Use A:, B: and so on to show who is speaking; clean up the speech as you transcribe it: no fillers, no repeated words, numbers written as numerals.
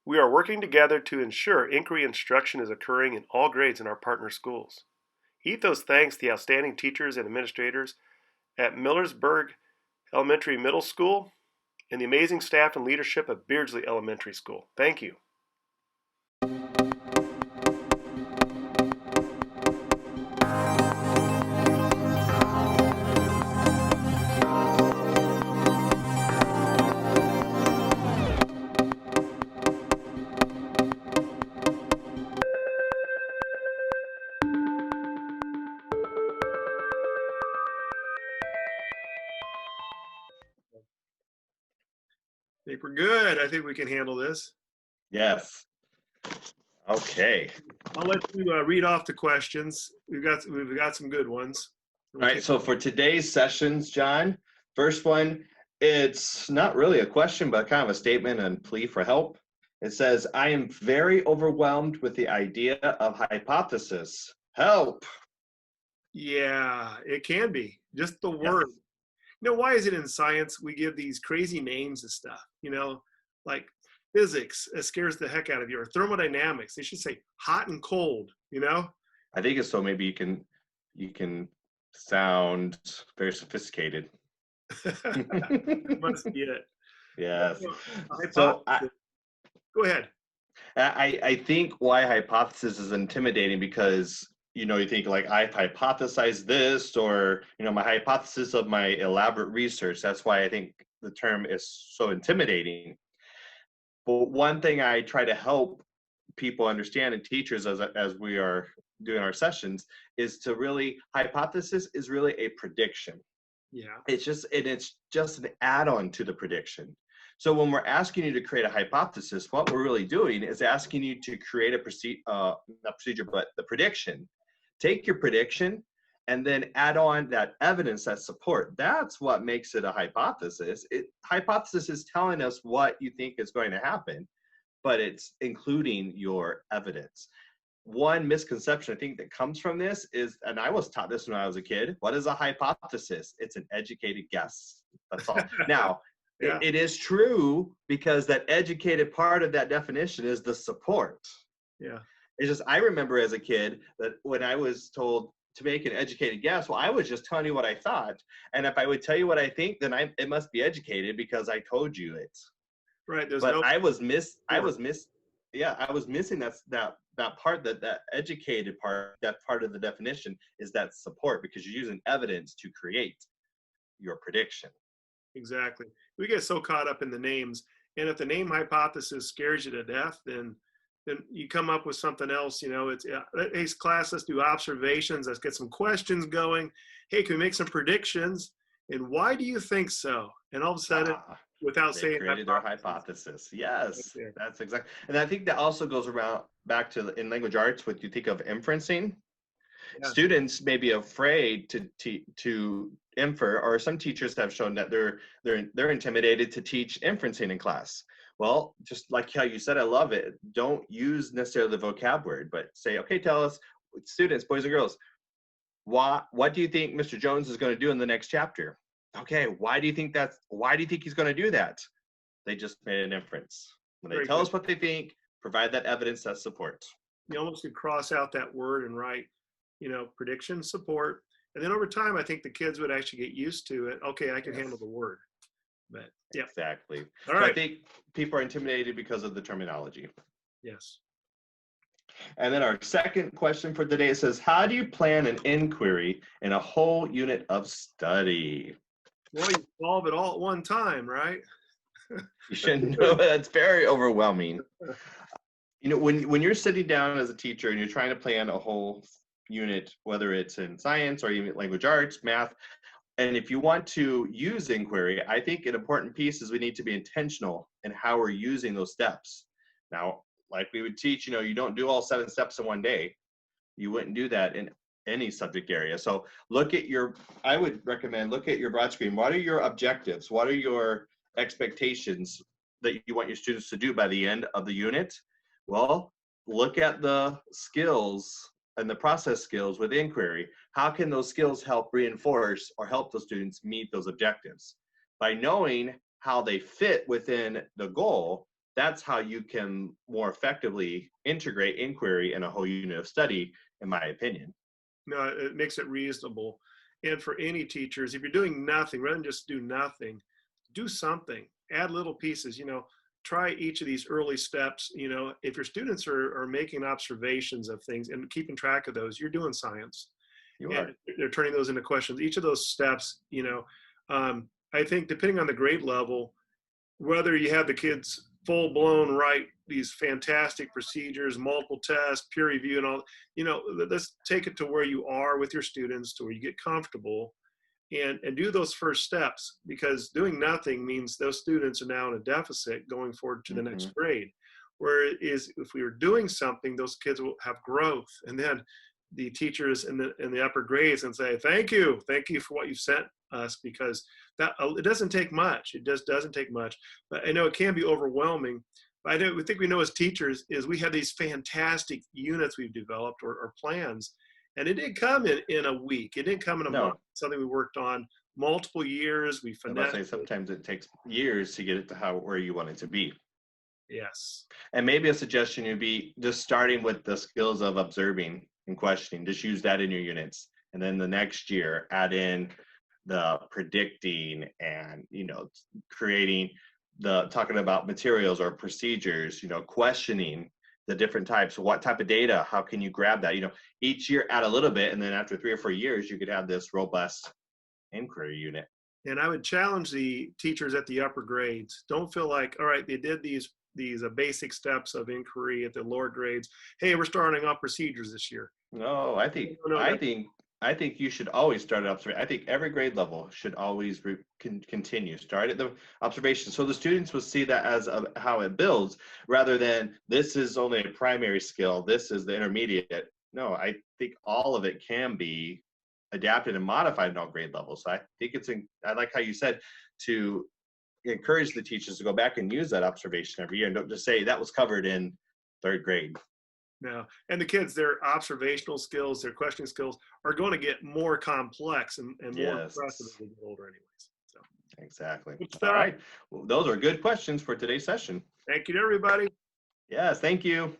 A: We are working together to ensure inquiry instruction is occurring in all grades in our partner schools. ETHOS thanks the outstanding teachers and administrators at Millersburg Elementary Middle School and the amazing staff and leadership of Beardsley Elementary School. Thank you. I think we're good. I think we can handle this.
B: Yes. Okay.
A: I'll let you read off the questions. We've got some good ones.
B: All right. So for today's sessions, John, first one, it's not really a question, but kind of a statement and plea for help. It says, I am very overwhelmed with the idea of hypothesis. Help.
A: Yeah, it can be. Just the word. Why is it in science we give these crazy names and stuff? Like physics, it scares the heck out of you. Or thermodynamics, they should say hot and cold,
B: I think it's so maybe you can sound very sophisticated.
A: Must be it.
B: Yes.
A: So go ahead.
B: I think why hypothesis is intimidating because you think like I've hypothesized this, or my hypothesis of my elaborate research. That's why I think the term is so intimidating. But one thing I try to help people understand, and teachers as we are doing our sessions, is to really, hypothesis is really a prediction.
A: Yeah.
B: It's just an add-on to the prediction. So when we're asking you to create a hypothesis, what we're really doing is asking you to create not procedure, but the prediction. Take your prediction and then add on that evidence, that support. That's what makes it a hypothesis. Hypothesis is telling us what you think is going to happen, but it's including your evidence. One misconception I think that comes from this is, and I was taught this when I was a kid, what is a hypothesis? It's an educated guess. That's all. Now, yeah. It is true, because that educated part of that definition is the support.
A: Yeah.
B: It's just, I remember as a kid that when I was told to make an educated guess, well, I was just telling you what I thought. And if I would tell you what I think, then it must be educated because I told you it.
A: Right.
B: But I was missing that part, that educated part, that part of the definition is that support, because you're using evidence to create your prediction.
A: Exactly. We get so caught up in the names, and if the name hypothesis scares you to death, then you come up with something else. It's, hey, class, let's do observations. Let's get some questions going. Hey, can we make some predictions? And why do you think so? And all of a sudden, without saying
B: created their hypothesis. Yes, that's exactly. And I think that also goes back to in language arts, what you think of inferencing. Yeah. Students may be afraid to infer, or some teachers have shown that they're intimidated to teach inferencing in class. Well, just like how you said, I love it. Don't use necessarily the vocab word, but say, okay, tell us, students, boys and girls, what do you think Mr. Jones is going to do in the next chapter? Okay, why do you think he's going to do that? They just made an inference. When they tell us what they think, provide that evidence, that support.
A: You almost could cross out that word and write, prediction, support. And then over time, I think the kids would actually get used to it. Okay, I can handle the word. But yeah.
B: Exactly.
A: All right.
B: I think people are intimidated because of the terminology.
A: Yes.
B: And then our second question for today, it says, how do you plan an inquiry in a whole unit of study?
A: Well, you solve it all at one time, right?
B: You shouldn't know. That's very overwhelming. When you're sitting down as a teacher and you're trying to plan a whole unit, whether it's in science or even language arts, math, and if you want to use inquiry, I think an important piece is we need to be intentional in how we're using those steps. Now, like we would teach, you don't do all 7 steps in one day. You wouldn't do that in any subject area. So I would recommend look at your broad screen. What are your objectives? What are your expectations that you want your students to do by the end of the unit? Well, look at the skills and the process skills with inquiry. How can those skills help reinforce or help those students meet those objectives? By knowing how they fit within the goal, that's how you can more effectively integrate inquiry in a whole unit of study, in my opinion.
A: No, it makes it reasonable. And for any teachers, if you're doing nothing, rather than just do nothing, do something, add little pieces, try each of these early steps. If your students are making observations of things and keeping track of those, you're doing science.
B: You
A: And
B: are.
A: they're turning those into questions. Each of those steps, I think depending on the grade level, whether you have the kids full blown write these fantastic procedures, multiple tests, peer review, and all, let's take it to where you are with your students, to where you get comfortable, and do those first steps, because doing nothing means those students are now in a deficit going forward to the
B: Mm-hmm.
A: next grade. Where it is, if we were doing something, those kids will have growth, and then the teachers in the upper grades and say, thank you for what you've sent us, because that it doesn't take much. It just doesn't take much. But I know it can be overwhelming. But we think we know as teachers is we have these fantastic units we've developed, or plans, and it didn't come in a week. It didn't come in a month. Something we worked on multiple years. We finessed.
B: I sometimes it takes years to get it to where you want it to be.
A: Yes.
B: And maybe a suggestion would be just starting with the skills of observing and questioning. Just use that in your units, and then the next year add in the predicting and creating talking about materials or procedures, questioning the different types, what type of data, how can you grab that, each year add a little bit, and then after 3 or 4 years you could have this robust inquiry unit.
A: And I would challenge the teachers at the upper grades. Don't feel like, all right, they did these basic steps of inquiry at the lower grades. Hey, we're starting off procedures this year.
B: No, I think you should always start at observation. I think every grade level should always continue. Start at the observation, so the students will see that as how it builds, rather than this is only a primary skill, this is the intermediate. No, I think all of it can be adapted and modified in all grade levels. So I think I like how you said to encourage the teachers to go back and use that observation every year, and don't just say that was covered in 3rd grade.
A: No, and the kids, their observational skills, their questioning skills are going to get more complex and more impressive as they get older anyways. So
B: exactly. All right. Well, those are good questions for today's session.
A: Thank you to everybody.
B: Yes, thank you.